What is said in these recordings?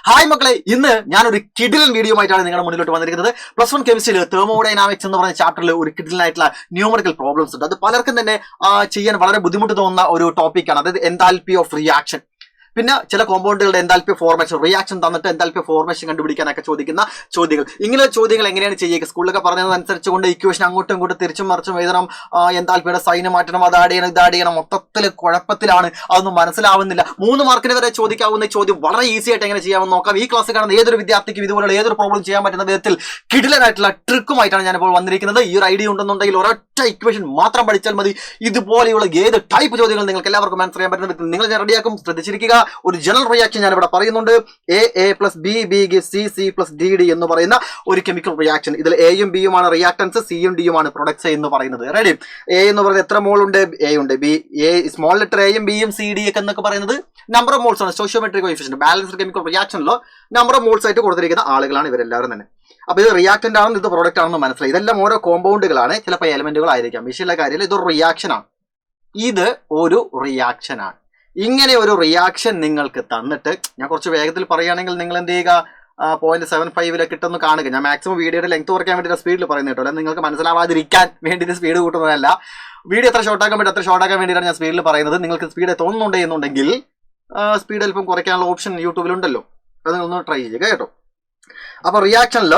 Hi മക്കളെ, ഇന്ന് ഞാനൊരു കിഡിലൻ വീഡിയോ ആയിട്ടാണ് നിങ്ങളുടെ മുന്നിലോട്ട് വന്നിരിക്കുന്നത്. +1 കെമിസ്ട്രിയിൽ തെർമോഡൈനാമിക്സ് എന്ന് പറയുന്ന ചാപ്റ്ററിൽ ഒരു കിഡിലനായിട്ടുള്ള ന്യൂമറിക്കൽ പ്രോബ്ലംസ് ഉണ്ട്. അത് പലർക്കും തന്നെ ചെയ്യാൻ വളരെ ബുദ്ധിമുട്ട് തോന്നുന്ന ഒരു ടോപ്പിക്കാണ്. അതായത് എൻതാൽപ്പി ഓഫ് റിയാക്ഷൻ. പിന്നെ ചില കോമ്പൗണ്ടുകളുടെ എൻതാൽപ്പി ഫോർമേഷൻ, റിയാക്ഷൻ തന്നിട്ട് എൻതാൽപ്പി ഫോർമേഷൻ കണ്ടുപിടിക്കാനൊക്കെ ചോദിക്കുന്ന ചോദ്യങ്ങൾ. ഇങ്ങനെ ചോദ്യങ്ങൾ എങ്ങനെയാണ് ചെയ്യുക? സ്കൂളിലൊക്കെ പറഞ്ഞതനുസരിച്ചുകൊണ്ട് ഇക്വേഷൻ അങ്ങോട്ടും ഇങ്ങോട്ടും തിരിച്ചും മറിച്ചും എഴുതണം, എൻതാൽപ്പിയുടെ സൈന് മാറ്റണം, അത് ആഡ് ചെയ്യണം, ഇത് ആഡ് ചെയ്യണം. മൊത്തത്തിൽ കുഴപ്പത്തിലാണ്, അതൊന്നും മനസ്സിലാവുന്നില്ല. 3 മാർക്കിന് വരെ ചോദിക്കാവുന്ന ചോദ്യം വളരെ ഈസി ആയിട്ട് എങ്ങനെ ചെയ്യാമെന്ന് നോക്കാം. ഈ ക്ലാസ് കാണുന്ന ഏതൊരു വിദ്യാർത്ഥിക്കും ഇതുപോലുള്ള ഏതൊരു പ്രോബ്ലം ചെയ്യാൻ പറ്റുന്ന വിധത്തിൽ കിടിലനായിട്ടുള്ള ട്രിക്കുമായിട്ടാണ് ഞാനിപ്പോൾ വന്നിരിക്കുന്നത്. ഈ ഒരു ഐഡിയ ഉണ്ടെന്നുണ്ടെങ്കിൽ ഒരൊറ്റ ഇക്വേഷൻ മാത്രം പഠിച്ചാൽ മതി. ഇതുപോലെയുള്ള ഏത് ടൈപ്പ് ചോദ്യങ്ങൾ നിങ്ങൾക്ക് എല്ലാവർക്കും ആൻസർ ചെയ്യാൻ പറ്റുന്ന വിധത്തിൽ നിങ്ങൾ റെഡിയാക്കും. ശ്രദ്ധിച്ചിരിക്കുക. ഒരു ജനറൽ റിയാക്ഷൻ ഞാൻ ഇവിടെ പറയുന്നുണ്ട്. A + B C + D എന്ന് പറയുന്ന ഒരു കെമിക്കൽ റിയാക്ഷൻ. ഇതിൽ എയും ബിയുമാണ് റിയാക്ടൻസ്, സിയും ഡിയുമാണ് പ്രൊഡക്ട്സ് എന്ന് പറയുന്നത്. റെഡി? എ എന്ന് പറയുന്നത് എത്ര മോൾ ഉണ്ട്? എ ഉണ്ട്. ബി, എ സ്മോൾ ലെറ്റർ എയും ബിയും സി ഡി ഒക്കെ എന്നൊക്കെ പറയുന്നത് നമ്പർ ഓഫ് മോൾസ് ആണ്. Stoichiometric coefficient. ബാലൻസ്ഡ് കെമിക്കൽ റിയാക്ഷനിലോ നമ്പർ ഓഫ് മോൾസ് ആയിട്ട് കൊടുത്തിരിക്കുന്ന ആളുകളാണ് ഇവരെല്ലാവരും തന്നെ. അപ്പൊ ഇത് റിയാക്ടന്റ് ആണെന്ന്, ഇത് പ്രൊഡക്റ്റ് ആണെന്ന് മനസ്സിലായി. ഇതെല്ലാം ഓരോ കോമ്പൗണ്ടുകളാണ്, ചിലപ്പോൾ എലമെന്റുകൾ ആയിരിക്കാം. വിഷയമുള്ള കാര്യത്തിൽ ഇതൊരു റിയാക്ഷൻ ആണ്. ഇത് ഒരു റിയാക്ഷൻ ആണ്. ഇങ്ങനെ ഒരു റിയാക്ഷൻ നിങ്ങൾക്ക് തന്നിട്ട്, ഞാൻ കുറച്ച് വേഗത്തിൽ പറയുകയാണെങ്കിൽ നിങ്ങൾ എന്ത് ചെയ്യുക, 0.75 കിട്ടുമെന്ന് കാണുക. ഞാൻ മാക്സിമം വീഡിയോയുടെ ലെങ്ത് കുറയ്ക്കാൻ വേണ്ടി സ്പീഡിൽ പറയുന്നത് കേട്ടോ, അല്ലെങ്കിൽ നിങ്ങൾക്ക് മനസ്സിലാവാതിരിക്കാൻ വേണ്ടിയിട്ട് സ്പീഡ് കൂട്ടുന്നതല്ല. വീഡിയോ എത്ര ഷോർട്ടാക്കാൻ വേണ്ടി അത്ര ഷോർട്ടാക്കാൻ വേണ്ടിയിട്ടാണ് ഞാൻ സ്പീഡിൽ പറയുന്നത്. നിങ്ങൾക്ക് സ്പീഡ് തോന്നുന്നുണ്ട് എന്നുണ്ടെങ്കിൽ സ്പീഡ് അല്പം കുറയ്ക്കാനുള്ള ഓപ്ഷൻ യൂട്യൂബിലുണ്ടല്ലോ, അത് നിങ്ങളൊന്ന് ട്രൈ ചെയ്യുക കേട്ടോ. അപ്പൊ റിയാക്ഷനിൽ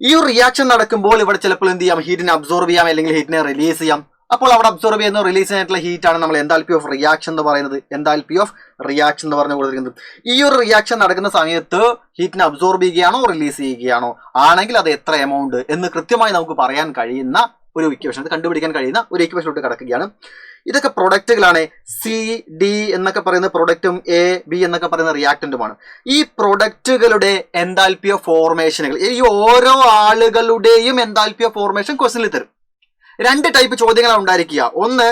ഈ ഒരു റിയാക്ഷൻ നടക്കുമ്പോൾ ഇവിടെ ചിലപ്പോൾ എന്ത് ചെയ്യാം, ഹീറ്റിനെ അബ്സോർബ് ചെയ്യാം, അല്ലെങ്കിൽ ഹീറ്റിനെ റിലീസ് ചെയ്യാം. അപ്പോൾ അവിടെ അബ്സോർബ് ചെയ്യുന്ന റിലീസ് ചെയ്യാനായിട്ടുള്ള ഹീറ്റാണ് നമ്മൾ എൻതാൽപ്പി ഓഫ് റിയാക്ഷൻ എന്ന് പറയുന്നത്. എൻതാൽപ്പി ഓഫ് റിയാക്ഷൻ എന്ന് പറഞ്ഞു കൊടുത്തിരിക്കുന്നത്. ഈ ഒരു റിയാക്ഷൻ നടക്കുന്ന സമയത്ത് ഹീറ്റിനെ അബ്സോർബ് ചെയ്യുകയാണോ റിലീസ് ചെയ്യുകയാണോ, ആണെങ്കിൽ അത് എത്ര എമൗണ്ട് എന്ന് കൃത്യമായി നമുക്ക് പറയാൻ കഴിയുന്ന ഒരു ഇക്വേഷൻ, അത് കണ്ടുപിടിക്കാൻ കഴിയുന്ന ഒരു ഇക്വേഷനിലോട്ട് കിടക്കുകയാണ്. ഇതൊക്കെ പ്രൊഡക്റ്റുകളാണ്. സി ഡി എന്നൊക്കെ പറയുന്ന പ്രൊഡക്റ്റും എ ബി എന്നൊക്കെ പറയുന്ന റിയാക്ടന്റുമാണ്. ഈ പ്രൊഡക്റ്റുകളുടെ എൻതാൽപ്പി ഓഫ് ഫോർമേഷനുകൾ, ഈ ഓരോ ആളുകളുടെയും എൻതാൽപ്പി ഓഫ് ഫോർമേഷൻ ക്വസ്റ്റനിൽ തരും. 2 ടൈപ്പ് ചോദ്യങ്ങളാണ് ഉണ്ടായിരിക്കുക. ഒന്ന്,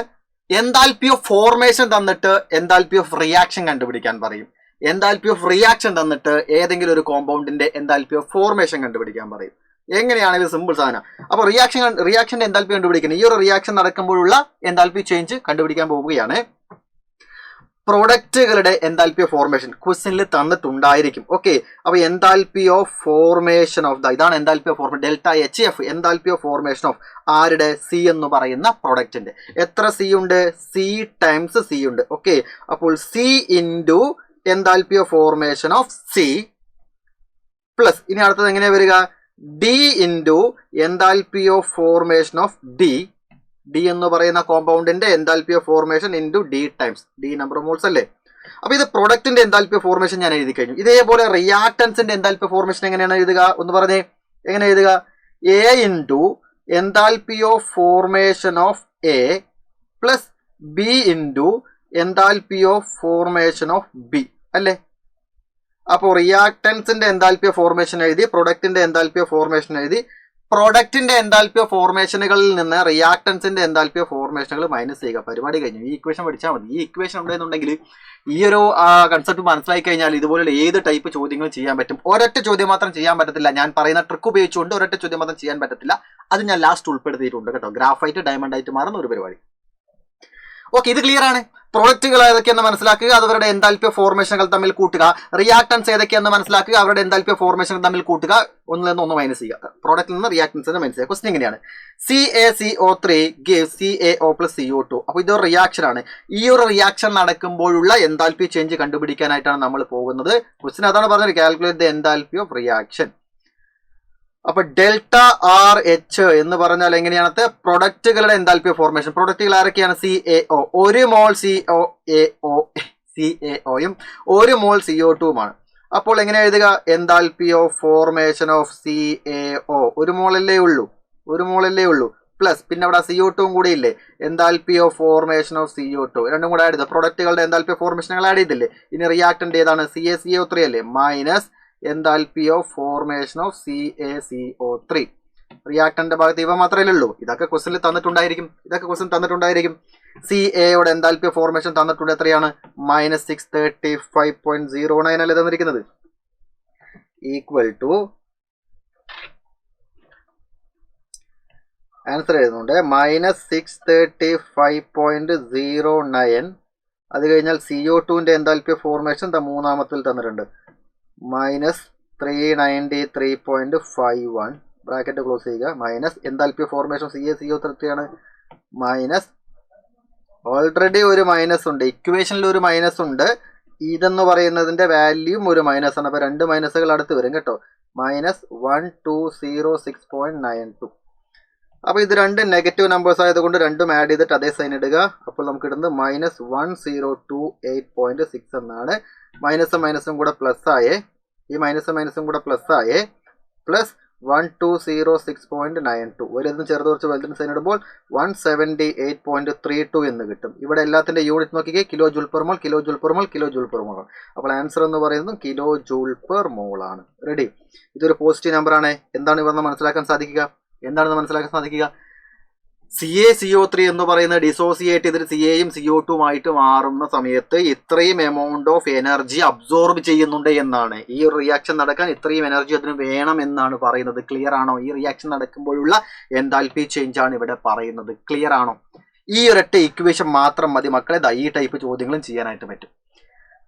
എൻതാൽപ്പി ഓഫ് ഫോർമേഷൻ തന്നിട്ട് എൻതാൽപ്പി ഓഫ് റിയാക്ഷൻ കണ്ടുപിടിക്കാൻ പറയും. എൻതാൽപ്പി ഓഫ് റിയാക്ഷൻ തന്നിട്ട് ഏതെങ്കിലും ഒരു കോമ്പൗണ്ടിന്റെ എൻതാൽപ്പി ഓഫ് ഫോർമേഷൻ കണ്ടുപിടിക്കാൻ പറയും. എങ്ങനെയാണ് ഇത്? സിമ്പിൾ സാധനം. അപ്പൊ റിയാക്ഷന്റെ എൻതാൽപ്പി കണ്ടുപിടിക്കുന്നത്, ഈ ഒരു റിയാക്ഷൻ നടക്കുമ്പോഴുള്ള എൻതാൽപ്പി ചേഞ്ച് കണ്ടുപിടിക്കാൻ പോവുകയാണ്. പ്രൊഡക്റ്റുകളുടെ എൻതാൽപ്പി ഓഫ് ഫോർമേഷൻ ക്വസ്റ്റനിൽ തന്നിട്ടുണ്ടായിരിക്കും. ഓക്കെ, അപ്പൊ എൻതാൽപ്പി ഓഫ് ഫോർമേഷൻ ഓഫ് ഇതാണ് enthalpy of formation, ΔHF. Enthalpy of formation of ആരുടെ? സി എന്ന് പറയുന്ന പ്രൊഡക്റ്റിന്റെ. എത്ര സി ഉണ്ട്? സി ടൈംസ് സി ഉണ്ട്. ഓക്കെ, അപ്പോൾ C into enthalpy of formation of C plus, ഇനി അടുത്തത് എങ്ങനെയാ വരിക? D into enthalpy of formation of D. D എന്ന് പറയുന്ന കോമ്പൗണ്ടിന്റെ enthalpy of formation into D times D number of moles അല്ലേ. അപ്പൊ ഇത് പ്രൊഡക്റ്റിന്റെ എൻതാൽപ്പി ഓഫ് ഫോർമേഷൻ ഞാൻ എഴുതി കഴിഞ്ഞു. ഇതേപോലെ റിയാക്ടൻസിന്റെ എൻതാൽപ്പി ഓഫ് ഫോർമേഷൻ എങ്ങനെയാണ് എഴുതുക? ഒന്ന് പറഞ്ഞേ, എങ്ങനെ എഴുതുക? A into enthalpy of formation of A plus B into enthalpy of formation of B അല്ലേ. അപ്പോൾ റിയാക്ടൻസിന്റെ എൻതാൽപ്പി ഓഫ് ഫോർമേഷൻ എഴുതി, പ്രൊഡക്റ്റിന്റെ എൻതാൽപ്പി ഓഫ് ഫോർമേഷൻ എഴുതി. പ്രൊഡക്റ്റിന്റെ എൻതാൽപ്പി ഓഫ് ഫോർമേഷനുകളിൽ നിന്ന് റിയാക്ടൻസിന്റെ എൻതാൽപ്പി ഓഫ് ഫോർമേഷനുകൾ മൈനസ് ചെയ്യുക. പരിപാടി കഴിഞ്ഞു. ഈ ഇക്വേഷൻ പഠിച്ചാൽ മതി. ഈ ഇക്വേഷൻ ഉണ്ടെന്നുണ്ടെങ്കിൽ ഈ ഒരു കൺസെപ്റ്റ് മനസ്സിലാക്കി കഴിഞ്ഞാൽ ഇതുപോലുള്ള ഏത് ടൈപ്പ് ചോദ്യങ്ങളും ചെയ്യാൻ പറ്റും. ഒരൊറ്റ ചോദ്യം മാത്രം ചെയ്യാൻ പറ്റത്തില്ല. ഞാൻ പറയുന്ന ട്രിക്ക് ഉപയോഗിച്ചുകൊണ്ട് ഒരൊറ്റ ചോദ്യം മാത്രം ചെയ്യാൻ പറ്റത്തില്ല. അത് ഞാൻ ലാസ്റ്റ് ഉൾപ്പെടുത്തിയിട്ടുണ്ട് കേട്ടോ. ഗ്രാഫൈറ്റ് ഡയമണ്ട് ആയിട്ട് മാറുന്ന ഒരു പരിപാടി. ഓക്കെ, ഇത് ക്ലിയർ ആണ്. പ്രൊഡക്റ്റുകൾ ഏതൊക്കെയെന്ന് മനസ്സിലാക്കുക, അവരുടെ എൻതാൽപ്പി ഓഫ് ഫോർമേഷനുകൾ തമ്മിൽ കൂട്ടുക. റിയാക്ടൻസ് ഏതൊക്കെയെന്ന് മനസ്സിലാക്കുക, അവരുടെ എൻതാൽപ്പി ഓഫ് ഫോർമേഷനുകൾ തമ്മിൽ കൂട്ടുക. ഒന്നിൽ നിന്ന് ഒന്ന് മൈനസ് ചെയ്യുക. പ്രൊഡക്റ്റിൽ നിന്ന് റിയാക്ടൻസിനെ മൈനസ് ചെയ്യുക. ക്വസ്റ്റൻ എങ്ങനെയാണ്? CaCO3 gives CaO + CO2. അപ്പോൾ ഇതൊരു റിയാക്ഷൻ ആണ്. ഈ ഒരു റിയാക്ഷൻ നടക്കുമ്പോഴുള്ള എൻതാൽപ്പി ചേഞ്ച് കണ്ടുപിടിക്കാനായിട്ടാണ് നമ്മൾ പോകുന്നത്. ക്വസ്റ്റൻ അതാണ് പറഞ്ഞത്, calculate the enthalpy of reaction. അപ്പൊ ΔRH എന്ന് പറഞ്ഞാൽ എങ്ങനെയാണ്? പ്രൊഡക്റ്റുകളുടെ എൻതാൽപ്പി ഓഫ് ഫോർമേഷൻ. പ്രൊഡക്റ്റുകൾ ആരൊക്കെയാണ്? CaO, 1 മോൾ CaOയും 1 മോൾ CO2മാണ്. അപ്പോൾ എങ്ങനെ എഴുതുക? Enthalpy of formation of CaO, 1 മോളല്ലേ ഉള്ളൂ പ്ലസ് പിന്നെ അവിടെ CO2 കൂടി ഇല്ലേ, enthalpy of formation of CO2 രണ്ടും കൂടെ ആഡ് ചെയ്ത് പ്രൊഡക്റ്റുകളുടെ എൻതാൽപ്പി ഓഫ് ഫോർമേഷനുകൾ ആഡ് ചെയ്തില്ലേ. ഇനി റിയാക്ടന്റ് ഏതാണ്? CaCO3 അല്ലേ, minus enthalpy of formation of CaCO3. റിയാക്ടന്റെ ഭാഗത്ത് ഇവ മാത്രമേ ഉള്ളൂ. ഇതൊക്കെ ക്വസ്റ്റനിൽ തന്നിട്ടുണ്ടായിരിക്കും. Caയുടെ എൻതാൽപ്പി ഓഫ് ഫോർമേഷൻ തന്നിട്ടുണ്ട്. എത്രയാണ്? -635.09 അല്ലേ തന്നിരിക്കുന്നത്. ഈക്വൽ ടു ആൻസർ എഴുതുന്നുണ്ട് -635.09. അത് കഴിഞ്ഞാൽ CO2ന്റെ എൻതാൽപ്പി ഓഫ് ഫോർമേഷൻ മൂന്നാമത്തിൽ തന്നിട്ടുണ്ട് -393.51 ബ്രാക്കറ്റ് ക്ലോസ് ചെയ്യുക മൈനസ് എന്താൽപ്പി ഓഫ് ഫോർമേഷൻ CaCO3 ആണ് മൈനസ് ഓൾറെഡി ഒരു മൈനസ് ഉണ്ട്, ഇക്വേഷനിൽ ഒരു മൈനസ് ഉണ്ട്, ഇതെന്ന് പറയുന്നതിന്റെ വാല്യൂം ഒരു മൈനസ് ആണ്. അപ്പൊ 2 മൈനസുകൾ അടുത്ത് വരും കേട്ടോ. -1206.92. അപ്പൊ ഇത് രണ്ടും നെഗറ്റീവ് നമ്പേഴ്സ് ആയതുകൊണ്ട് രണ്ടും ആഡ് ചെയ്തിട്ട് അതേ സൈൻ ഇടുക. അപ്പോൾ നമുക്ക് ഇടുന്നത് -1028.6 എന്നാണ്. മൈനസും കൂടെ പ്ലസ് ആയേ, ഈ മൈനസും കൂടെ പ്ലസ് ആയേ, പ്ലസ് 1206.92. വലുതും ചെറുത് കുറച്ച് വലുതിന് സൈൻ ഇടുമ്പോൾ 178.32 എന്ന് കിട്ടും. ഇവിടെ എല്ലാത്തിന്റെ യൂണിറ്റ് നോക്കിക്കേ, kilo joule per mole, kilo joule per mole, kilo joule per mole. അപ്പോൾ ആൻസർ എന്ന് പറയുന്നത് കിലോ ജൂൾ പെർ മോൾ ആണ്. റെഡി? ഇതൊരു പോസിറ്റീവ് നമ്പർ ആണ്. എന്താണ് ഇവന്ന് മനസ്സിലാക്കാൻ സാധിക്കുക? CaCO3 എന്ന് പറയുന്നത് ഡിസോസിയേറ്റ് ചെയ്തിട്ട് Caയും CO2 ആയിട്ട് മാറുന്ന സമയത്ത് ഇത്രയും എമൗണ്ട് ഓഫ് എനർജി അബ്സോർബ് ചെയ്യുന്നുണ്ട് എന്നാണ്. ഈ ഒരു റിയാക്ഷൻ നടക്കാൻ ഇത്രയും എനർജി അതിന് വേണം എന്നാണ് പറയുന്നത്. ക്ലിയർ ആണോ? ഈ റിയാക്ഷൻ നടക്കുമ്പോഴുള്ള എൻതാൽപ്പി ചേഞ്ച് ആണ് ഇവിടെ പറയുന്നത്. ക്ലിയർ ആണോ? ഈ ഒരൊറ്റ ഇക്വേഷൻ മാത്രം മതി മക്കളെ ഈ ടൈപ്പ് ചോദ്യങ്ങളും ചെയ്യാനായിട്ട് പറ്റും.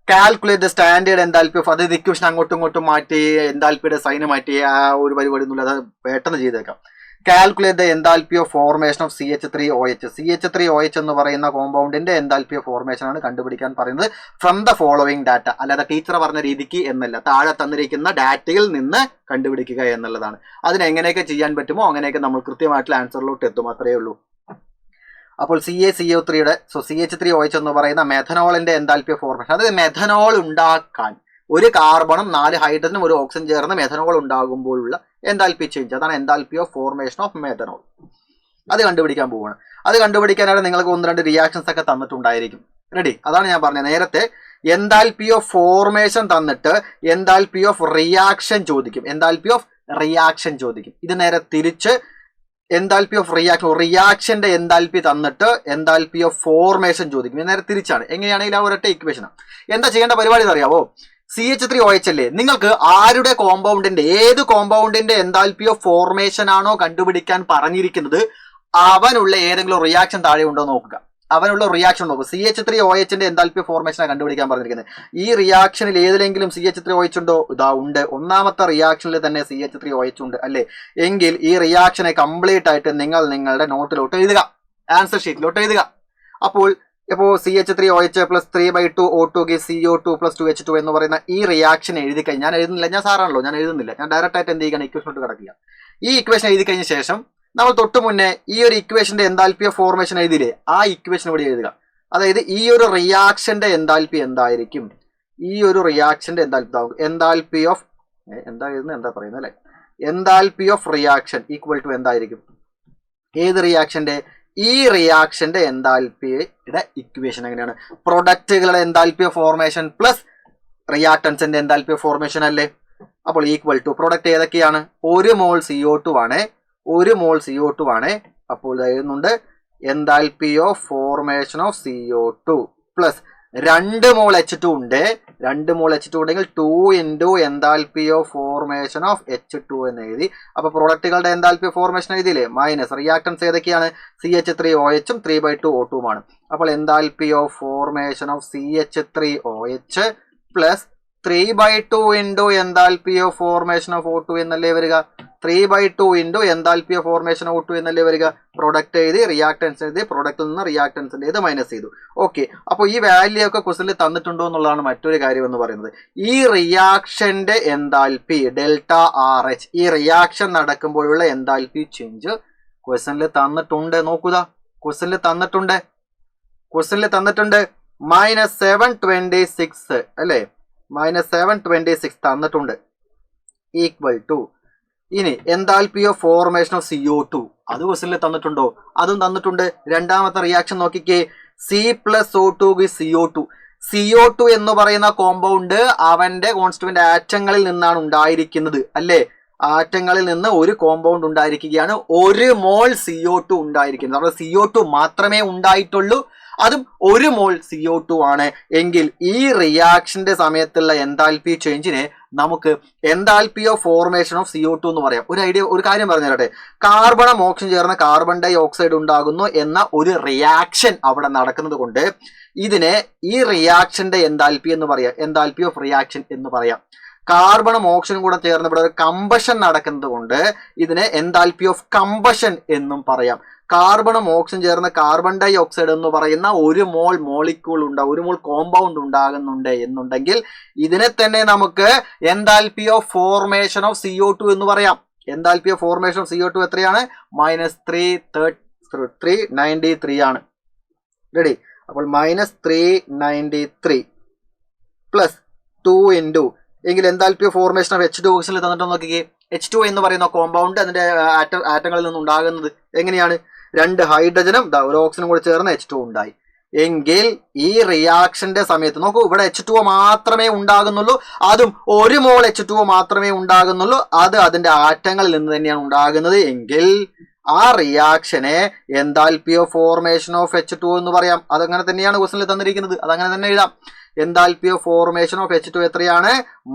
കാൽക്കുലേറ്റ് സ്റ്റാൻഡേർഡ് എൻതാൽപ്പി ഓഫ്, അതായത് ഇക്വേഷൻ അങ്ങോട്ടും ഇങ്ങോട്ടും മാറ്റി എൻതാൽപ്പിയുടെ സൈന് മാറ്റി ആ ഒരു പരിപാടി ഒന്നുമില്ല, അത് പെട്ടെന്ന് ചെയ്തേക്കാം. Calculate the enthalpy of formation of CH3OH. CH3OH എന്ന് പറയുന്ന കോമ്പൗണ്ടിന്റെ എൻതാൽപ്പി ഓഫ് ഫോർമേഷൻ ആണ് കണ്ടുപിടിക്കാൻ പറയുന്നത് ഫ്രം ദ ഫോളോവിങ് ഡാറ്റ. അല്ലാതെ ടീച്ചർ പറഞ്ഞ രീതിക്ക് എന്നല്ല, താഴെ തന്നിരിക്കുന്ന ഡാറ്റയിൽ നിന്ന് കണ്ടുപിടിക്കുക എന്നുള്ളതാണ്. അതിനെങ്ങനെയൊക്കെ ചെയ്യാൻ പറ്റുമോ അങ്ങനെയൊക്കെ നമ്മൾ കൃത്യമായിട്ടുള്ള ആൻസറിലോട്ട് എത്തും. അത്രയേ ഉള്ളൂ. അപ്പോൾ CaCO3യുടെ CH3OH എന്ന് പറയുന്ന മെഥനോളിന്റെ എൻതാൽപ്പി ഓഫ് ഫോർമേഷൻ, അതായത് മെഥനോൾ ഉണ്ടാക്കാൻ ഒരു കാർബണും 4 ഹൈഡ്രജനും ഒരു ഓക്സിജൻ ചേർന്ന് മെഥനോൾ ഉണ്ടാകുമ്പോഴുള്ള എൻതാൽപ്പി ചേഞ്ച്, അതാണ് enthalpy of formation of methanol. അത് കണ്ടുപിടിക്കാൻ പോവുകയാണ്. അത് കണ്ടുപിടിക്കാനായിട്ട് നിങ്ങൾക്ക് 1-2 റിയാക്ഷൻസ് ഒക്കെ തന്നിട്ടുണ്ടായിരിക്കും. റെഡി? അതാണ് ഞാൻ പറഞ്ഞത് നേരത്തെ. എൻതാൽപ്പി ഓഫ് ഫോർമേഷൻ തന്നിട്ട് എൻതാൽപ്പി ഓഫ് റിയാക്ഷൻ ചോദിക്കും. ഇത് നേരെ തിരിച്ച് എൻതാൽപ്പി ഓഫ് റിയാക്ഷന്റെ എൻതാൽപ്പി തന്നിട്ട് എൻതാൽപ്പി ഓഫ് ഫോർമേഷൻ ചോദിക്കും. നേരെ തിരിച്ചാണ്. എങ്ങനെയാണെങ്കിൽ ആ ഒരൊറ്റ ഇക്വേഷനാണ്. എന്താ ചെയ്യേണ്ട പരിപാടി അറിയാവോ? CH3OH അല്ലേ, നിങ്ങൾക്ക് ആരുടെ കോമ്പൗണ്ടിന്റെ, ഏത് കോമ്പൗണ്ടിന്റെ എൻതാൽപ്പി ഓഫ് ഫോർമേഷൻ ആണോ കണ്ടുപിടിക്കാൻ പറഞ്ഞിരിക്കുന്നത് അവനുള്ള ഏതെങ്കിലും റിയാക്ഷൻ താഴെ ഉണ്ടോ നോക്കുക. CH3OHന്റെ എൻതാൽപ്പി ഓഫ് ഫോർമേഷനാണ് കണ്ടുപിടിക്കാൻ പറഞ്ഞിരിക്കുന്നത്. ഈ റിയാക്ഷനിൽ ഏതിലെങ്കിലും CH3OH ഉണ്ടോ? ഇതാ ഉണ്ട്. ഒന്നാമത്തെ റിയാക്ഷനിൽ തന്നെ CH3OH ഉണ്ട് അല്ലേ? എങ്കിൽ ഈ റിയാക്ഷനെ കംപ്ലീറ്റ് ആയിട്ട് നിങ്ങൾ നിങ്ങളുടെ നോട്ടിലോട്ട് എഴുതുക, ആൻസർ ഷീറ്റിലോട്ട് എഴുതുക. അപ്പോൾ CH3OH plus 3/2 O2 CO2 plus 2H2 എന്ന് പറയുന്ന ഈ റിയാക്ഷൻ എഴുതി കഴിഞ്ഞാൽ, ഞാൻ എഴുതുന്നില്ല, ഞാൻ സാറാണല്ലോ, ഞാൻ എഴുതുന്നില്ല, ഞാൻ ഡയറക്റ്റ് ആയിട്ട് എന്ത് ചെയ്യുകയാണ്, ഇക്വേഷനോട്ട് കിടക്കുക. ഈ ഇക്വേഷൻ എഴുതി കഴിഞ്ഞ ശേഷം നമ്മൾ തൊട്ട് മുന്നേ ഈ ഒരു ഇക്വേഷന്റെ എൻതാൽപ്പി ഓഫ് ഫോർമേഷൻ എഴുതിയില്ലേ, ആ ഇക്വേഷൻ ഇവിടെ എഴുതുക. അതായത് ഈ ഒരു റിയാക്ഷന്റെ എൻതാൽപ്പി എന്തായിരിക്കും? ഈ ഒരു റിയാക്ഷന്റെ enthalpy of enthalpy of reaction equal to എന്തായിരിക്കും? ഏത് റിയാക്ഷന്റെ? ഈ റിയാക്ഷന്റെ എൻതാൽപ്പിയുടെ ഇക്വേഷൻ എങ്ങനെയാണ്? പ്രൊഡക്റ്റുകളുടെ എൻതാൽപ്പി ഓഫ് ഫോർമേഷൻ പ്ലസ് റിയാക്ടൻസിന്റെ എൻതാൽപ്പി ഓഫ് ഫോർമേഷൻ അല്ലേ? അപ്പോൾ ഈക്വൽ ടു പ്രൊഡക്റ്റ് ഏതൊക്കെയാണ്? 1 മോൾ CO2 ആണ്. അപ്പോൾ എഴുതുന്നുണ്ട് enthalpy of formation of CO2 plus 2 mole H2 ഉണ്ട്. 2 മോൾ H2 ഉണ്ടെങ്കിൽ 2 into enthalpy of formation of H2 എന്ന് എഴുതി. അപ്പൊ പ്രൊഡക്റ്റുകളുടെ എൻതാൽപ്പി ഫോർമേഷൻ എഴുതിയില്ലേ? മൈനസ് റിയാക്ടൻസ് ഏതൊക്കെയാണ്? CH3OHും 3/2 O2 ആണ്. അപ്പോൾ enthalpy of formation of CH3OH plus 3/2 into enthalpy of formation of O2 എന്നല്ലേ വരിക? 3/2 into enthalpy of formation O2 എന്നല്ലേ വരിക? പ്രൊഡക്റ്റ് എഴുതി, റിയാക്ടൻസ് എഴുതി, പ്രൊഡക്റ്റിൽ നിന്ന് റിയാക്ടൻസിന്റെ ഇത് മൈനസ് ചെയ്തു. ഓക്കെ, അപ്പോൾ ഈ വാല്യൂ ഒക്കെ ക്വസ്റ്റനിൽ തന്നിട്ടുണ്ടോ എന്നുള്ളതാണ് മറ്റൊരു കാര്യം എന്ന് പറയുന്നത്. ഈ റിയാക്ഷന്റെ എൻതാൽപ്പി ΔRH, ഈ റിയാക്ഷൻ നടക്കുമ്പോഴുള്ള എൻതാൽപ്പി ചേഞ്ച് ക്വസ്റ്റനിൽ തന്നിട്ടുണ്ട്. നോക്കുക, ക്വസ്റ്റനിൽ തന്നിട്ടുണ്ട് -726 അല്ലേ? -726 തന്നിട്ടുണ്ട്. ഈക്വൽ ടു ഇനി enthalpy of formation of CO2, അത് ക്വസ്റ്റനിൽ തന്നിട്ടുണ്ടോ? അതും തന്നിട്ടുണ്ട്. രണ്ടാമത്തെ റിയാക്ഷൻ നോക്കിക്കേ, C+O2 CO2 എന്ന് പറയുന്ന കോമ്പൗണ്ട് അവന്റെ കോൺസ്റ്റുവന്റ് ആറ്റങ്ങളിൽ നിന്നാണ് ഉണ്ടായിരിക്കുന്നത് അല്ലേ? ആറ്റങ്ങളിൽ നിന്ന് ഒരു കോമ്പൗണ്ട് ഉണ്ടായിരിക്കുകയാണ്. 1 മോൾ CO2 ഉണ്ടായിരിക്കുന്നത്. അവിടെ CO2 മാത്രമേ ഉണ്ടായിട്ടുള്ളൂ, അതും 1 മോൾ CO2 ആണ്. എങ്കിൽ ഈ റിയാക്ഷന്റെ സമയത്തുള്ള എൻതാൽപ്പി ചേഞ്ചിനെ നമുക്ക് enthalpy of formation of CO2 എന്ന് പറയാം. ഒരു കാര്യം പറഞ്ഞു തരട്ടെ. കാർബണും ഓക്സിജൻ ചേർന്ന് കാർബൺ ഡൈ ഓക്സൈഡ് ഉണ്ടാകുന്നു എന്ന ഒരു റിയാക്ഷൻ അവിടെ നടക്കുന്നത് കൊണ്ട് ഇതിനെ ഈ റിയാക്ഷന്റെ എൻതാൽപ്പി എന്ന് പറയാം, എൻതാൽപ്പി ഓഫ് റിയാക്ഷൻ എന്ന് പറയാം. കാർബണും ഓക്സിജനും കൂടെ ചേർന്ന് ഇവിടെ ഒരു കമ്പഷൻ നടക്കുന്നത് കൊണ്ട് ഇതിനെ എൻതാൽപ്പി ഓഫ് കമ്പഷൻ എന്നും പറയാം. കാർബണും ഓക്സിജൻ ചേർന്ന് കാർബൺ ഡൈ ഓക്സൈഡ് എന്ന് പറയുന്ന ഒരു മോൾ മോളിക്യൂൾ ഒരു മോൾ കോമ്പൗണ്ട് ഉണ്ടാകുന്നുണ്ട് എന്നുണ്ടെങ്കിൽ ഇതിനെ തന്നെ നമുക്ക് enthalpy of formation of CO2 എന്ന് പറയാം. Enthalpy of formation of CO2 എത്രയാണ്? -393 ആണ്. റെഡി? അപ്പോൾ -393 പ്ലസ് 2 ഇൻറ്റു എങ്കിൽ enthalpy of formation of H2 ഓക്സിജനിൽ തന്നിട്ട് നോക്കിക്കേ. H2 എന്ന് പറയുന്ന കോമ്പൗണ്ട് അതിന്റെ ആറ്റങ്ങളിൽ നിന്ന് ഉണ്ടാകുന്നത് എങ്ങനെയാണ്? 2 ഹൈഡ്രജനും ഒരു ഓക്സിജനും കൂടി ചേർന്ന് H2 ഉണ്ടായി. എങ്കിൽ ഈ റിയാക്ഷന്റെ സമയത്ത് നോക്കൂ, ഇവിടെ H2O മാത്രമേ ഉണ്ടാകുന്നുള്ളൂ, അതും ഒരു മോൾ H2O മാത്രമേ ഉണ്ടാകുന്നുള്ളൂ, അത് അതിന്റെ ആറ്റങ്ങളിൽ നിന്ന് തന്നെയാണ് ഉണ്ടാകുന്നത്. എങ്കിൽ ആ റിയാക്ഷനെ enthalpy of formation of H2O എന്ന് പറയാം. അതങ്ങനെ തന്നെയാണ് ക്വസ്റ്റനിൽ തന്നിരിക്കുന്നത്, അതങ്ങനെ തന്നെ എഴുതാം. Enthalpy of formation of H2 എത്രയാണ്?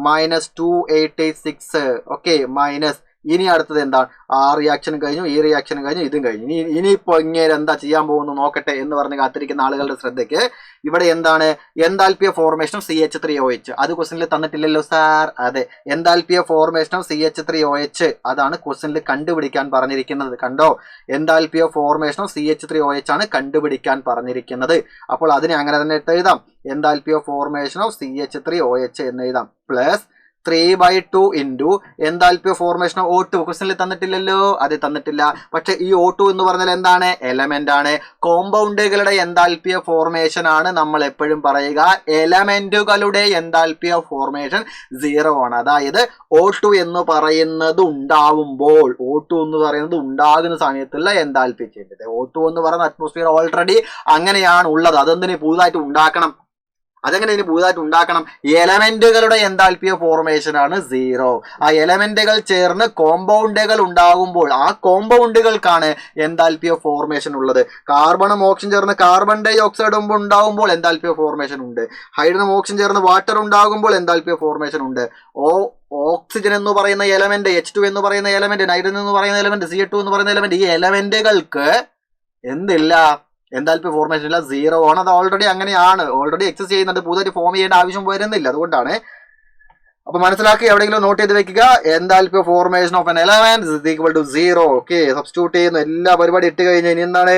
-286. Okay, minus. ഇനി അടുത്തത് എന്താണ്? ആ റിയാക്ഷൻ കഴിഞ്ഞു, ഈ റിയാക്ഷൻ കഴിഞ്ഞു, ഇതും കഴിഞ്ഞു. ഇനിയിപ്പോ ഇങ്ങനെ എന്താ ചെയ്യാൻ പോകുന്നു നോക്കട്ടെ എന്ന് പറഞ്ഞ് കാത്തിരിക്കുന്ന ആളുകളുടെ ശ്രദ്ധയ്ക്ക് ഇവിടെ എന്താണ്? Enthalpy of formation of CH3OH. അത് ക്വസ്റ്റനിൽ തന്നിട്ടില്ലല്ലോ സാർ. അതെ, enthalpy of formation of CH3OH അതാണ് ക്വസ്റ്റനിൽ കണ്ടുപിടിക്കാൻ പറഞ്ഞിരിക്കുന്നത്. കണ്ടോ? Enthalpy of formation of CH3OH ആണ് കണ്ടുപിടിക്കാൻ പറഞ്ഞിരിക്കുന്നത്. അപ്പോൾ അതിനെ അങ്ങനെ തന്നെ എഴുതാം. Enthalpy of formation of CH3OH എന്ന് എഴുതാം. Plus 3/2 into enthalpy of formation of O2. ക്വസ്റ്റനിൽ തന്നിട്ടില്ലല്ലോ, അത് തന്നിട്ടില്ല. പക്ഷെ ഈ O2 എന്ന് പറഞ്ഞാൽ എന്താണ്? എലമെന്റ് ആണ്. കോമ്പൗണ്ടുകളുടെ എൻതാൽപ്പി ഓഫ് ഫോർമേഷൻ ആണ് നമ്മൾ എപ്പോഴും പറയുക. എലമെന്റുകളുടെ എൻതാൽപ്പി ഓഫ് ഫോർമേഷൻ 0 ആണ്. അതായത് O2 എന്ന് പറയുന്നത് ഉണ്ടാവുമ്പോൾ, O2 എന്ന് പറയുന്നത് ഉണ്ടാകുന്ന സമയത്തുള്ള എൻതാൽപ്പി ചെയ്തത്. O2 എന്ന് പറയുന്ന അറ്റ്മോസ്ഫിയർ ഓൾറെഡി അങ്ങനെയാണ് ഉള്ളത്. അതെന്തിനു പുതുതായിട്ട് ഉണ്ടാക്കണം? അതെങ്ങനെ ഇനി പുതുതായിട്ട് ഉണ്ടാക്കണം? എലമെന്റുകളുടെ എൻതാൽപ്പി ഓഫ് ഫോർമേഷൻ ആണ് 0. ആ എലമെന്റുകൾ ചേർന്ന് കോമ്പൗണ്ടുകൾ ഉണ്ടാകുമ്പോൾ ആ കോമ്പൗണ്ടുകൾക്കാണ് എൻതാൽപ്പി ഓഫ് ഫോർമേഷൻ ഉള്ളത്. കാർബണും ഓക്സിജൻ ചേർന്ന് കാർബൺ ഡൈ ഓക്സൈഡ് ഉണ്ടാകുമ്പോൾ എൻതാൽപ്പി ഓഫ് ഫോർമേഷൻ ഉണ്ട്. ഹൈഡ്രജനും ഓക്സിജൻ ചേർന്ന് വാട്ടർ ഉണ്ടാകുമ്പോൾ എൻതാൽപ്പി ഓഫ് ഫോർമേഷൻ ഉണ്ട്. ഓക്സിജൻ എന്ന് പറയുന്ന എലമെന്റ്, H2 എന്ന് പറയുന്ന എലമെന്റ്, നൈട്രജൻ എന്ന് പറയുന്ന എലമെന്റ്, CO2 എന്ന് പറയുന്ന എലമെന്റ്, ഈ എലമെന്റുകൾക്ക് എന്തില്ല? എൻതാൽപ്പി ഫോർമേഷൻ ഇല്ല, 0 ആണ്. അത് ഓൾറെഡി അങ്ങനെയാണ്, ഓൾറെഡി എക്സിസ്റ്റ് ചെയ്യുന്നത്, പുതുതായിട്ട് ഫോം ചെയ്യേണ്ട ആവശ്യം വരുന്നില്ല. അതുകൊണ്ടാണ്. അപ്പൊ മനസ്സിലാക്കി എവിടെയെങ്കിലും നോട്ട് ചെയ്ത് വെക്കുക. Enthalpy of formation of an element is equal to 0. Okay, substitute ചെയ്യുന്നു. എല്ലാ പരിപാടി ഇട്ട് കഴിഞ്ഞ് ഇനി എന്താണ്?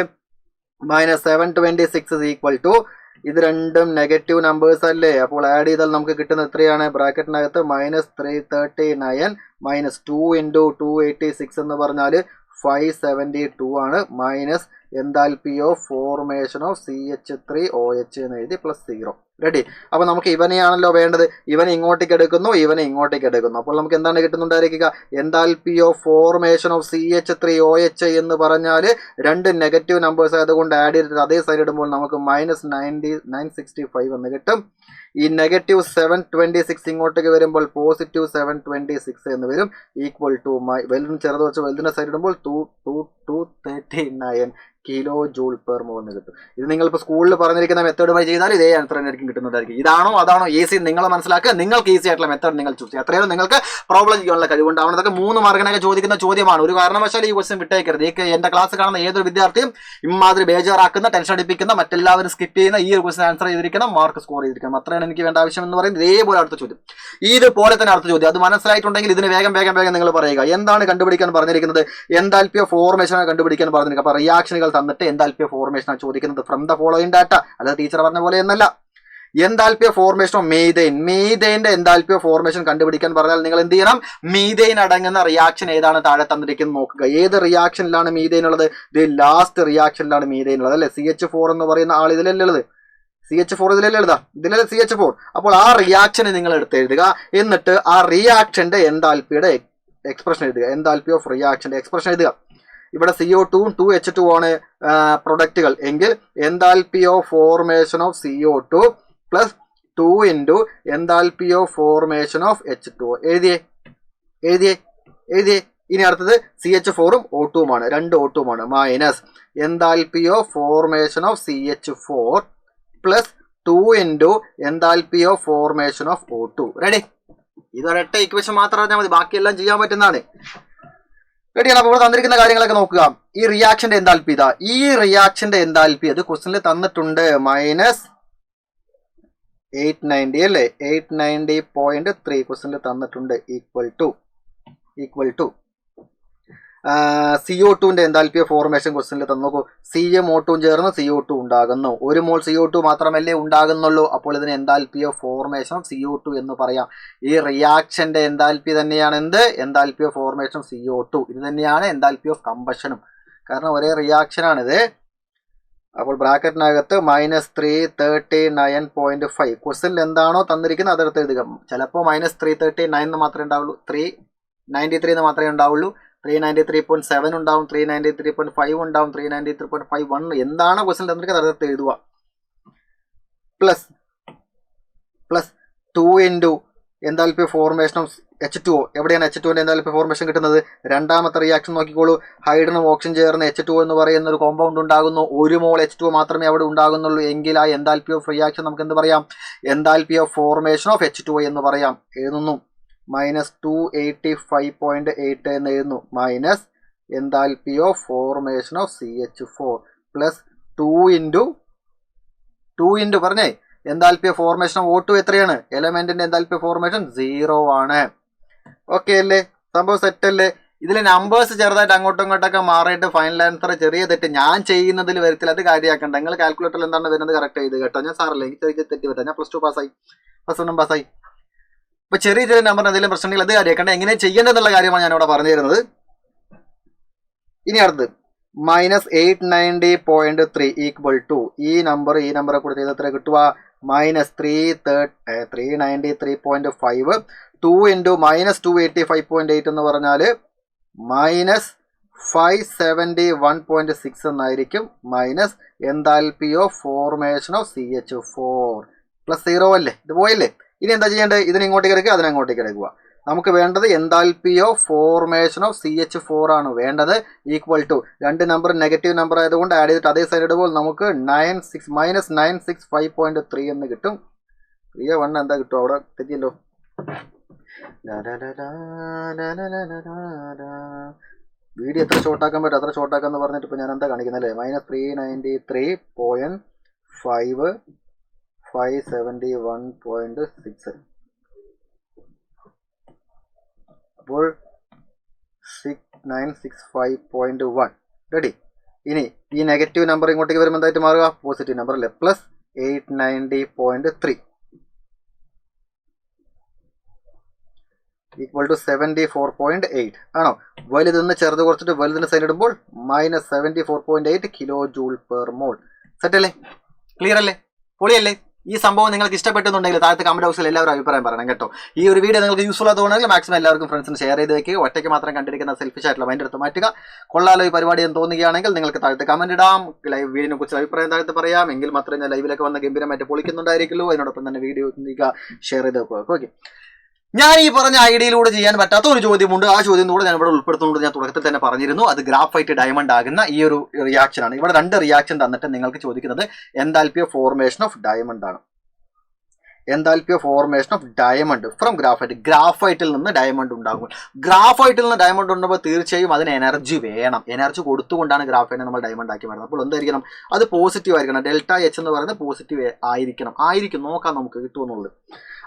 -726 ഇസ് ഈക്വൽ ടു, ഇത് രണ്ടും നെഗറ്റീവ് നമ്പേഴ്സ് അല്ലേ? അപ്പോൾ ആഡ് ചെയ്താൽ നമുക്ക് കിട്ടുന്നത് എത്രയാണ്? ബ്രാക്കറ്റിനകത്ത് -339 -2 ഇൻറ്റു 286 എന്ന് പറഞ്ഞാൽ 572 ആണ്. Minus enthalpy of formation of CH3OH എന്ന് എഴുതി പ്ലസ് 0. റെഡി? അപ്പൊ നമുക്ക് ഇവനെയാണല്ലോ വേണ്ടത്. ഇവനെ ഇങ്ങോട്ടേക്ക് എടുക്കുന്നു, ഇവനെ ഇങ്ങോട്ടേക്ക് എടുക്കുന്നു. അപ്പോൾ നമുക്ക് എന്താണ് കിട്ടുന്നുണ്ടായിരിക്കുക? Enthalpy of formation of CH3OH എന്ന് പറഞ്ഞാൽ രണ്ട് നെഗറ്റീവ് നമ്പേഴ്സ് ആയതുകൊണ്ട് ആഡ് ചെയ്തിട്ട് അതേ സൈഡ് ഇടുമ്പോൾ നമുക്ക് -965 എന്ന് കിട്ടും. ഈ -726 ഇങ്ങോട്ടേക്ക് വരുമ്പോൾ +726 എന്ന് വരും. ഈക്വൽ ടു വലുതിന് ചെറുത് വെച്ച് വലുതിന്റെ സൈഡ് ഇടുമ്പോൾ 239 കിലോ ജൂൾ പെർ മോൾ എന്ന് കിട്ടും. ഇത് നിങ്ങളിപ്പോൾ സ്കൂളിൽ പറഞ്ഞിരിക്കുന്ന മെത്തേഡുമായി ചെയ്താൽ ഇതേ ആൻസർ തന്നെയായിരിക്കും കിട്ടുന്നതായിരിക്കും. ഇതാണോ അതാണോ ഈസി നിങ്ങൾ മനസ്സിലാക്കുക. നിങ്ങൾക്ക് ഈസി ആയിട്ടുള്ള മെത്തേഡ് നിങ്ങൾ ചൂസ് ചെയ്യുക. അത്രയും നിങ്ങൾക്ക് പ്രോബ്ലം ചെയ്യാനുള്ള കഴിവുണ്ടാവണം. അതൊക്കെ 3 മാർക്കിനൊക്കെ ചോദിക്കുന്ന ചോദ്യമാണ്. ഒരു കാരണവശാലും ഈ ക്വസ്റ്റ്യൻ വിട്ടേക്കരുത്. എന്റെ ക്ലാസ് കാണുന്ന ഏതൊരു വിദ്യാർത്ഥിയും ഇമാതിരി ബേജാറാക്കുന്ന, ടെൻഷൻ അടിപ്പിക്കുന്ന, മറ്റെല്ലാവരും സ്കിപ്പ് ചെയ്യുന്ന ഈ ഒരു ക്വസ്റ്റ്യൻ ആൻസർ ചെയ്തിരിക്കണം, മാർക്ക് സ്കോർ ചെയ്തിരിക്കണം. അത്രയാണ് എനിക്ക് വേണ്ട ആവശ്യം എന്ന് പറയുന്നത്. ഇതേപോലെ അടുത്ത ചോദ്യം, ഇതുപോലെ തന്നെ അടുത്ത ചോദ്യം. അത് മനസ്സിലായിട്ടുണ്ടെങ്കിൽ ഇതിന് വേഗം നിങ്ങൾ പറയുക. എന്താണ് കണ്ടുപിടിക്കാൻ പറഞ്ഞിരിക്കുന്നത്? എൻതാൽപ്പി ഓഫ് ഫോർമേഷൻ കണ്ടുപിടിക്കാൻ പറഞ്ഞിരിക്കുന്നത്. അപ്പൊ റിയാക്ഷനുകൾ തന്നിട്ട് എൻതാൽപ്പി ഓഫ് ഫോർമേഷൻ ആണ് ചോദിക്കുന്നത് ഫ്രം ദ ഫോളോയിങ് ഡാറ്റ. അല്ലാതെ ടീച്ചർ പറഞ്ഞ പോലെ എന്നല്ല. എൻതാൽപ്പി ഓഫ് ഫോർമേഷൻ ഓഫ് മീഥെയിന്റെ എൻതാൽപ്പി ഓഫ് ഫോർമേഷൻ കണ്ടുപിടിക്കാൻ പറഞ്ഞാൽ നിങ്ങൾ എന്ത് ചെയ്യണം? മീഥെയിൻ അടങ്ങുന്ന റിയാക്ഷൻ ഏതാണ് താഴെ തന്നിരിക്കുന്നത് നോക്കുക. ഏത് റിയാക്ഷനിലാണ് മീഥെയിൻ ഉള്ളത്? ഇത് ലാസ്റ്റ് റിയാക്ഷനിലാണ് മീഥെയിൻ ഉള്ളത് അല്ലെ? CH4 എന്ന് പറയുന്ന ആൾ ഇതിലല്ലേ ഉള്ളത്? CH4 ഇതിലല്ലേ എഴുതാ? ഇതിലല്ലേ CH4? അപ്പോൾ ആ റിയാക്ഷനെ നിങ്ങൾ എടുത്ത് എഴുതുക. എന്നിട്ട് ആ റിയാക്ഷന്റെ എൻതാൽപ്പിയുടെ എക്സ്പ്രഷൻ എഴുതുക. എൻതാൽപ്പി ഓഫ് റിയാക്ഷന്റെ എക്സ്പ്രഷൻ എഴുതുക. ഇവിടെ CO2 2H2 ആണ് പ്രൊഡക്റ്റുകൾ എങ്കിൽ enthalpy of formation of CO2 plus 2 into enthalpy of formation of H2O. എഴുതിയേ. ഇനി അടുത്തത് CH4ഉം O2മാണ്, 2 O2മാണ്. Minus enthalpy of formation of CH4 plus 2 into enthalpy of formation of O2. Ready? ഇതൊരൊറ്റ ഇക്വേഷൻ മാത്രം അറിഞ്ഞാൽ മതി, ബാക്കിയെല്ലാം ചെയ്യാൻ പറ്റുന്നതാണ്. റെഡിയാണ്? അപ്പോൾ ഇവിടെ തന്നിരിക്കുന്ന കാര്യങ്ങളൊക്കെ നോക്കുക. ഈ റിയാക്ഷന്റെ എൻതാൽപ്പി ഇതാ. ഈ റിയാക്ഷന്റെ എൻതാൽപ്പി അത് ക്വസ്റ്റനിൽ തന്നിട്ടുണ്ട്. 890 അല്ലേ, 890.3 ക്വസ്റ്റ്യനിൽ തന്നിട്ടുണ്ട്. ഈക്വൽ ടു CO2ന്റെ എന്താൽപ്പി ഓഫ് ഫോർമേഷൻ ക്വസ്റ്റ്യനിൽ തന്നു. നോക്കൂ, CmO2 ചേർന്ന് CO2 ഉണ്ടാകുന്നു. 1 മോൾ CO2 മാത്രമല്ലേ ഉണ്ടാകുന്നുള്ളൂ. അപ്പോൾ ഇതിന് എന്താൽപ്പി ഓഫ് ഫോർമേഷൻ ഓഫ് CO2 എന്ന് പറയാം. ഈ റിയാക്ഷന്റെ എന്താൽപ്പി തന്നെയാണ് എന്ത്, എന്താൽപ്പി ഓഫ് ഫോർമേഷൻ ഓഫ് CO2. ഇത് തന്നെയാണ് എന്താൽപ്പി ഓഫ് കമ്പഷനും. കാരണം ഒരേ റിയാക്ഷൻ ആണിത്. അപ്പോൾ ബ്രാക്കറ്റിനകത്ത് -339.5 ക്വസ്റ്റ്യനിൽ എന്താണോ തന്നിരിക്കുന്നത് അതെടുത്ത് എഴുതുക. ചിലപ്പോൾ -339 എന്ന് മാത്രമേ ഉണ്ടാവുള്ളൂ, 393 എന്ന് മാത്രമേ ഉണ്ടാവുള്ളൂ, 393.7 ഉണ്ടാവും, 393.5 ഉണ്ടാവും, 393.51 എന്താണ് ക്വസ്റ്റ്യൻ തന്നിരിക്കുന്നത് അതെടുത്ത് എഴുതുക. Plus 2 into എന്താൽപ്പി formation of H2O. എവിടെയാണ് H2ന്റെ എന്താൽപ്പി ഫോർമേഷൻ കിട്ടുന്നത്? രണ്ടാമത്തെ റിയാക്ഷൻ നോക്കിക്കോളൂ. ഹൈഡ്രജനും ഓക്സിജൻ ചേർന്ന് H2O എന്ന് പറയുന്ന ഒരു കോമ്പൗണ്ട് ഉണ്ടാകുന്നു. 1 മോൾ H2O മാത്രമേ അവിടെ ഉണ്ടാകുന്നുള്ളൂ. എങ്കിൽ ആ എന്താൽപ്പി ഓഫ് റിയാക്ഷൻ നമുക്ക് എന്ത് പറയാം? എന്താൽപ്പി ഓഫ് ഫോർമേഷൻ ഓഫ് H2O എന്ന് പറയാം. എഴുതുന്നു -285.8 എന്ന് എഴുതുന്നു. Minus എന്താൽപ്പി of formation of CH4 plus 2 into പറഞ്ഞേ എന്താൽപ്പി ഓഫ് ഫോർമേഷൻ ഓഫ് O2 എത്രയാണ്? എലമെന്റിന്റെ എന്താൽപ്പി ഓഫ് ഫോർമേഷൻ 0 ആണ്. ഓക്കെ അല്ലേ? സംഭവം സെറ്റ് അല്ലേ? ഇതിൽ നമ്പേഴ്സ് ചെറുതായിട്ട് അങ്ങോട്ടും ഇങ്ങോട്ടൊക്കെ മാറിയിട്ട് ഫൈനൽ ആൻസർ ചെറിയ തെറ്റ് ഞാൻ ചെയ്യുന്നതിൽ വരത്തില്ല. അത് കാര്യമാക്കണ്ട. നിങ്ങൾ കാൽക്കുലേറ്ററിൽ എന്താണ് വരുന്നത് കറക്റ്റ് ചെയ്ത് കേട്ടോ. ഞാൻ സാറല്ലേ എനിക്ക് ചെറിയ തെറ്റ് പറ്റാം. ഞാൻ +2 പാസ്സായി, +1 പാസ്സായി. അപ്പൊ ചെറിയ നമ്പറിന് എന്തെങ്കിലും പ്രശ്നങ്ങൾ അത് കാര്യമാക്കണ്ട. എങ്ങനെ ചെയ്യേണ്ടതെന്നുള്ള കാര്യമാണ് ഞാൻ ഇവിടെ പറഞ്ഞു തരുന്നത്. ഇനി അടുത്ത് -890.3 ഈക്വൽ ടു ഈ നമ്പറെ കൂടെ ചെയ്ത് എത്ര കിട്ടുക? -393.5 2 ഇൻറ്റു -285.8 എന്ന് പറഞ്ഞാൽ -571.6 എന്നായിരിക്കും. Minus എന്താൽപ്പി of formation of CH4 plus 0 അല്ലേ? ഇത് പോയല്ലേ? ഇനി എന്താ ചെയ്യേണ്ടത്? ഇതിനെ ഇങ്ങോട്ടേക്ക് എടുക്കുക, അതിനെ അങ്ങോട്ടേക്ക് എടുക്കുക. നമുക്ക് വേണ്ടത് എന്താൽപ്പി ഓഫ് ഫോർമേഷൻ ഓഫ് CH4 ആണ് വേണ്ടത്. ഈക്വൽ ടു രണ്ട് നമ്പർ നെഗറ്റീവ് നമ്പർ ആയതുകൊണ്ട് ആഡ് ചെയ്തിട്ട് അതേ സൈഡ് ഇടുമ്പോൾ നമുക്ക് -965.3 എന്ന് കിട്ടും. 3 എന്താ കിട്ടും? അവിടെ തെറ്റിയല്ലോ. വീഡിയോ എത്ര ഷോർട്ടാക്കാൻ പറ്റും അത്ര ഷോർട്ടാക്കാന്ന് പറഞ്ഞിട്ട് ഇപ്പൊ ഞാൻ എന്താ കാണിക്കുന്നത് അല്ലേ? -393.5 571.6 അപ്പോൾ 965.1 റെഡി. ഇനി ഈ നെഗറ്റീവ് നമ്പർ ഇങ്ങോട്ടേക്ക് വരുമ്പോൾ എന്തായിട്ട് മാറുക? പോസിറ്റീവ് നമ്പർ അല്ലേ? പ്ലസ് 890.3 ഈക്വൽ ടു 74.8 ആണോ? വലുതെന്ന് ചെറുത് കുറച്ചിട്ട് വലുതിന് സൈൻ ഇടുമ്പോൾ -74.8 kilo joule per mole. Set അല്ലേ? ക്ലിയർ അല്ലേ? പൊളിയല്ലേ? ഈ സംഭവം നിങ്ങൾക്ക് ഇഷ്ടപ്പെട്ടെന്നുണ്ടെങ്കിൽ താഴത്തെ കമന്റ് ബോക്സിൽ എല്ലാവരും അഭിപ്രായം പറയണം കേട്ടോ. ഈ ഒരു വീഡിയോ നിങ്ങൾക്ക് യൂസ്ഫുൾ ആകുകയാണെങ്കിൽ മാക്സിമം എല്ലാവർക്കും ഫ്രണ്ട്സിന് ഷെയർ ചെയ്ത് വെക്കുക. ഒറ്റയ്ക്ക് മാത്രം കണ്ടിരിക്കുന്ന സെൽഫിഷ് ആയിട്ടുള്ള മൈൻഡ് എടുത്ത് മാറ്റുക. കൊള്ളാലോ ഈ പരിപാടി എന്ന് തോന്നുകയാണെങ്കിൽ നിങ്ങൾക്ക് താഴത്തെ കമന്റ് ഇടാം. ലൈവ് വീഡിയോനെ കുറിച്ച് അഭിപ്രായം താഴത്ത് പറയാം. എങ്കിൽ മാത്രമേ ഞാൻ ലൈവിലൊക്കെ വന്ന ഗംഭീരമായിട്ട് പൊളിക്കുന്നുണ്ടായിരിക്കുള്ളൂ. അതിനോടൊപ്പം തന്നെ വീഡിയോ ഷെയർ ചെയ്ത് വെക്കുക. ഓക്കെ, ഞാൻ ഈ പറഞ്ഞ ഐഡിയയിലൂടെ ചെയ്യാൻ പറ്റാത്ത ഒരു ചോദ്യമുണ്ട്. ആ ചോദ്യം കൂടെ ഞാൻ ഇവിടെ ഉൾപ്പെടുത്തുന്നുണ്ട്. ഞാൻ തുടക്കത്തിൽ തന്നെ പറഞ്ഞിരുന്നു. അത് ഗ്രാഫൈറ്റ് ഡയമണ്ട് ആകുന്ന ഈ ഒരു റിയാക്ഷൻ ആണ്. ഇവിടെ 2 റിയാക്ഷൻ തന്നിട്ട് നിങ്ങൾക്ക് ചോദിക്കുന്നത് enthalpy of formation of diamond ആണ്. Enthalpy of formation of diamond from graphite. ഗ്രാഫൈറ്റിൽ നിന്ന് ഡയമണ്ട് ഉണ്ടാകും. ഗ്രാഫൈറ്റിൽ നിന്ന് ഡയമണ്ട് ഉണ്ടാകുമ്പോൾ തീർച്ചയായും അതിന് എനർജി വേണം. എനർജി കൊടുത്തുകൊണ്ടാണ് ഗ്രാഫൈറ്റിനെ നമ്മൾ ഡയമണ്ട് ആക്കി വരുന്നത്. അപ്പോൾ എന്തായിരിക്കണം? അത് പോസിറ്റീവ് ആയിരിക്കണം. ΔH എന്ന് പറയുന്നത് പോസിറ്റീവ് ആയിരിക്കും. നോക്കാം നമുക്ക് കിട്ടുമെന്നുള്ളത്.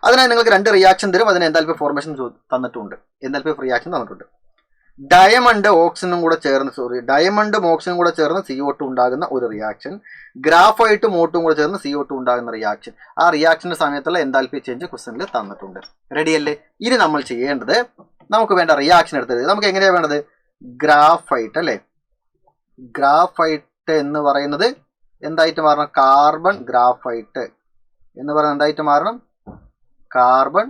അതിനായി നിങ്ങൾക്ക് 2 റിയാക്ഷൻ തരും. അതിന് എന്താൽപ്പി ഫോർമേഷൻ തന്നിട്ടുണ്ട്. എന്താൽപ്പി ഓഫ് റിയാക്ഷൻ തന്നിട്ടുണ്ട്. ഡയമണ്ടും ഓക്സിജനും കൂടെ ചേർന്ന് CO2 ഉണ്ടാകുന്ന ഒരു റിയാക്ഷൻ, ഗ്രാഫൈറ്റും O2 കൂടെ ചേർന്ന് CO2 ഉണ്ടാകുന്ന റിയാക്ഷൻ. ആ റിയാക്ഷന്റെ സമയത്തുള്ള എന്താൽപ്പി ചേഞ്ച് ക്വസ്റ്റനിൽ തന്നിട്ടുണ്ട്. റെഡി അല്ലേ? ഇനി നമ്മൾ ചെയ്യേണ്ടത് നമുക്ക് വേണ്ട റിയാക്ഷൻ എടുത്തത് നമുക്ക് എങ്ങനെയാ വേണ്ടത്? ഗ്രാഫൈറ്റ് അല്ലേ? ഗ്രാഫൈറ്റ് എന്ന് പറയുന്നത് എന്തായിട്ട് മാറണം? കാർബൺ ഗ്രാഫൈറ്റ് എന്ന് പറയുന്നത് എന്തായിട്ട് മാറണം? കാർബൺ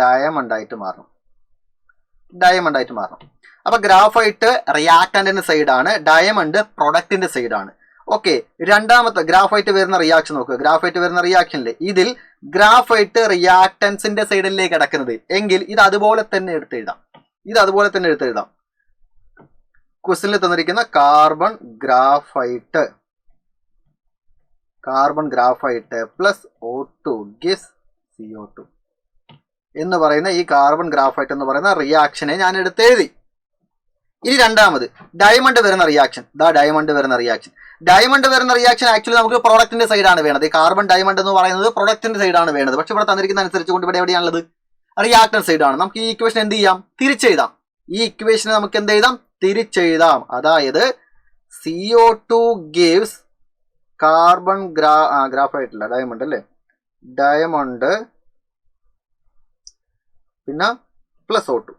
ഡയമണ്ട് ആയിട്ട് മാറണം. അപ്പൊ ഗ്രാഫൈറ്റ് റിയാക്ടന്റിന്റെ സൈഡാണ്, ഡയമണ്ട് പ്രൊഡക്റ്റിന്റെ സൈഡാണ്. ഓക്കെ, രണ്ടാമത്തെ ഗ്രാഫൈറ്റ് വരുന്ന റിയാക്ഷൻ നോക്കുക. ഗ്രാഫൈറ്റ് വരുന്ന റിയാക്ഷനിൽ ഇതിൽ ഗ്രാഫൈറ്റ് റിയാക്ടൻസിന്റെ സൈഡിലേക്ക് കിടക്കുന്നത് എങ്കിൽ ഇത് അതുപോലെ തന്നെ എടുത്തെഴുതാം. ക്വസ്റ്റനിൽ തന്നിരിക്കുന്ന carbon graphite plus O2 gives CO2 എന്ന് പറയുന്ന ഈ കാർബൺ ഗ്രാഫൈറ്റ് എന്ന് പറയുന്ന റിയാക്ഷനെ ഞാൻ എടുത്തെഴുതി. ഇനി രണ്ടാമത് ഡയമണ്ട് വരുന്ന റിയാക്ഷൻ. ഡയമണ്ട് വരുന്ന റിയാക്ഷൻ ആക്ച്വലി നമുക്ക് പ്രൊഡക്റ്റിന്റെ സൈഡാണ് വേണ്ടത്. ഈ കാർബൺ ഡയമണ്ട് എന്ന് പറയുന്നത് പ്രൊഡക്റ്റിന്റെ സൈഡാണ് വേണ്ടത്. പക്ഷെ ഇവിടെ തന്നിരിക്കുന്ന അനുസരിച്ച് കൊണ്ട് ഇവിടെ എവിടെയാണുള്ളത്? റിയാക്ടന്റ് സൈഡാണ്. നമുക്ക് ഈ ഇക്വേഷൻ എന്ത് ചെയ്യാം? തിരിച്ചെഴുതാം. ഈ ഇക്വേഷനെ നമുക്ക് എന്ത് എഴുതാം? തിരിച്ചെഴുതാം. അതായത് CO2 ഗിവ്സ് കാർബൺ ഗ്രാഫൈറ്റ് അല്ല ഡയമണ്ട് അല്ലേ, ഡയമണ്ട് പിന്നെ പ്ലസ് O2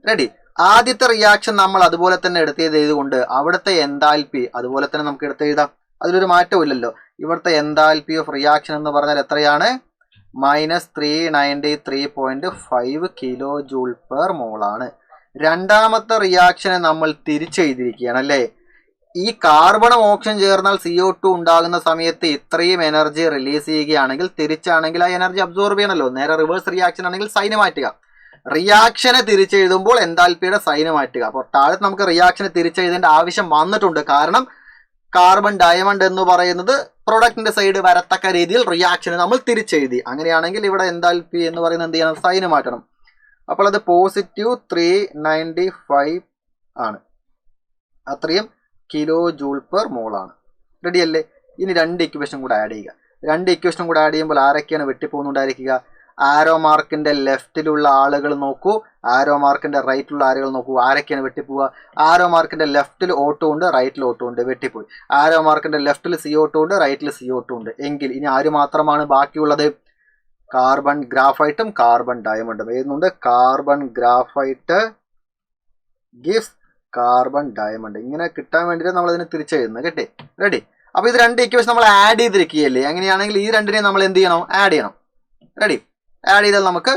റെഡി. ആദ്യത്തെ റിയാക്ഷൻ നമ്മൾ അതുപോലെ തന്നെ എടുത്തെഴുതുകൊണ്ട് അവിടുത്തെ എൻതാൽപ്പി അതുപോലെ തന്നെ നമുക്ക് എടുത്തെഴുതാം. അതിലൊരു മാറ്റവും ഇല്ലല്ലോ. ഇവിടുത്തെ എൻതാൽപ്പി ഓഫ് റിയാക്ഷൻ എന്ന് പറഞ്ഞാൽ എത്രയാണ്? -393.5 കിലോ ജൂൾ പെർ മോൾ ആണ്. രണ്ടാമത്തെ റിയാക്ഷനെ നമ്മൾ തിരിച്ചെഴുതിയിരിക്കുകയാണ് അല്ലേ. ഈ കാർബണും ഓക്സിജൻ ചേർന്നാൽ CO2 ഉണ്ടാകുന്ന സമയത്ത് ഇത്രയും എനർജി റിലീസ് ചെയ്യുകയാണെങ്കിൽ തിരിച്ചാണെങ്കിൽ ആ എനർജി അബ്സോർബ് ചെയ്യണമല്ലോ. നേരെ റിവേഴ്സ് റിയാക്ഷൻ ആണെങ്കിൽ സൈന് മാറ്റുക. റിയാക്ഷനെ തിരിച്ചെഴുതുമ്പോൾ എൻതാൽപ്പിയുടെ സൈന് മാറ്റുക. അപ്പോൾ താഴെ നമുക്ക് റിയാക്ഷനെ തിരിച്ചെഴുതേണ്ട ആവശ്യം വന്നിട്ടുണ്ട്. കാരണം കാർബൺ ഡയമണ്ട് എന്ന് പറയുന്നത് പ്രൊഡക്റ്റിന്റെ സൈഡ് വരത്തക്ക രീതിയിൽ റിയാക്ഷനെ നമ്മൾ തിരിച്ചെഴുതി. അങ്ങനെയാണെങ്കിൽ ഇവിടെ എൻതാൽപ്പി എന്ന് പറയുന്നത് എന്ത് ചെയ്യണം? സൈന് മാറ്റണം. അപ്പോൾ അത് +395 ആണ്. അത്രയും കിലോ ജൂൾ പെർ മോൾ ആണ്. റെഡി അല്ലേ? ഇനി രണ്ട് ഇക്വേഷൻ കൂടെ ആഡ് ചെയ്യുക. രണ്ട് ഇക്വേഷനും കൂടെ ആഡ് ചെയ്യുമ്പോൾ ആരൊക്കെയാണ് വെട്ടിപ്പോകുന്നുണ്ടായിരിക്കുക? ആരോ മാർക്കിന്റെ ലെഫ്റ്റിലുള്ള ആളുകൾ നോക്കൂ, ആരോ മാർക്കിന്റെ റൈറ്റിലുള്ള ആളുകൾ നോക്കൂ. ആരൊക്കെയാണ് വെട്ടിപ്പോവുക? ആരോ മാർക്കിന്റെ ലെഫ്റ്റിൽ O2 ഉണ്ട്, റൈറ്റിൽ O2 ഉണ്ട്, വെട്ടിപ്പോയി. ആരോ മാർക്കിന്റെ ലെഫ്റ്റിൽ CO2 ഉണ്ട്, റൈറ്റിൽ CO2 ഉണ്ട്. എങ്കിൽ ഇനി ആര് മാത്രമാണ് ബാക്കിയുള്ളത്? കാർബൺ ഗ്രാഫൈറ്റും കാർബൺ ഡയമണ്ടും. എഴുതുന്നുണ്ട് carbon graphite gives carbon diamond. ഇങ്ങനെ കിട്ടാൻ വേണ്ടിയിട്ട് നമ്മൾ ഇതിനെ തിരിച്ചെഴുതുന്നത്. കേട്ടേ? റെഡി. അപ്പൊ ഇത് രണ്ട് ഇക്വേഷൻ നമ്മൾ ആഡ് ചെയ്തിരിക്കുകയല്ലേ. അങ്ങനെയാണെങ്കിൽ ഈ രണ്ടിനെ നമ്മൾ എന്ത് ചെയ്യണം? ആഡ് ചെയ്യണം. റെഡി. ആഡ് ചെയ്താൽ നമുക്ക്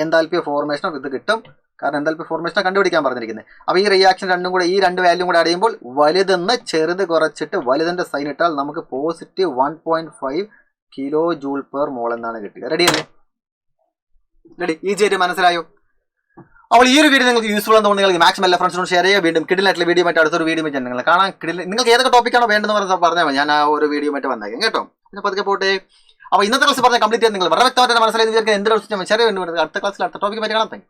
എൻതാൽപ്പി ഫോർമേഷൻ ഇത് കിട്ടും. കാരണം എൻതാൽപ്പി ഫോർമേഷൻ കണ്ടുപിടിക്കാൻ പറഞ്ഞിരിക്കുന്നത്. അപ്പോൾ ഈ റിയാക്ഷൻ രണ്ടും കൂടെ, ഈ രണ്ട് വാല്യൂ കൂടെ ആഡ് ചെയ്യുമ്പോൾ വലുതെന്ന് ചെറുത് കുറച്ചിട്ട് വലുതിന്റെ സൈൻ ഇട്ടാൽ നമുക്ക് +1.5 കിലോ ജൂൾ പെർ മോൾ എന്നാണ് കിട്ടുക. റെഡി അല്ലേ? റെഡി. ഈസി ആയിട്ട് മനസ്സിലായോ? അപ്പോൾ ഈ ഒരു വീഡിയോ നിങ്ങൾക്ക് യൂസ്ഫുൾ എന്ന് തോന്നുന്നു. മാക്സിമം എല്ലാ ഫ്രണ്ട്സിനോട് ഷെയർ ചെയ്യുക. വീണ്ടും കിടിലായിട്ടുള്ള വീഡിയോ ആയിട്ട് അടുത്തൊരു വീഡിയോ ആയിട്ട് നിങ്ങൾ കാണാൻ നിങ്ങൾക്ക് ഏതൊക്കെ ടോപ്പിക്കാണോ വേണ്ടതെന്ന് പറഞ്ഞാൽ മതി. ഞാൻ ആ ഒരു വീഡിയോ ആയിട്ട് വന്നേക്കാം കേട്ടോ. പിന്നെ പതുക്കെ പോട്ടെ. അപ്പോൾ ഇന്നത്തെ ക്ലാസ് പറഞ്ഞാൽ കംപ്ലീറ്റ് ചെയ്യാൻ നിങ്ങൾ വളരെ വ്യക്തമായിട്ട് മനസ്സിലായി വിചാരിക്കാൻ എന്ത് അടുത്ത ക്ലാസ്സിൽ അടുത്ത ടോപ്പിക്ക് പറ്റി കാണാം.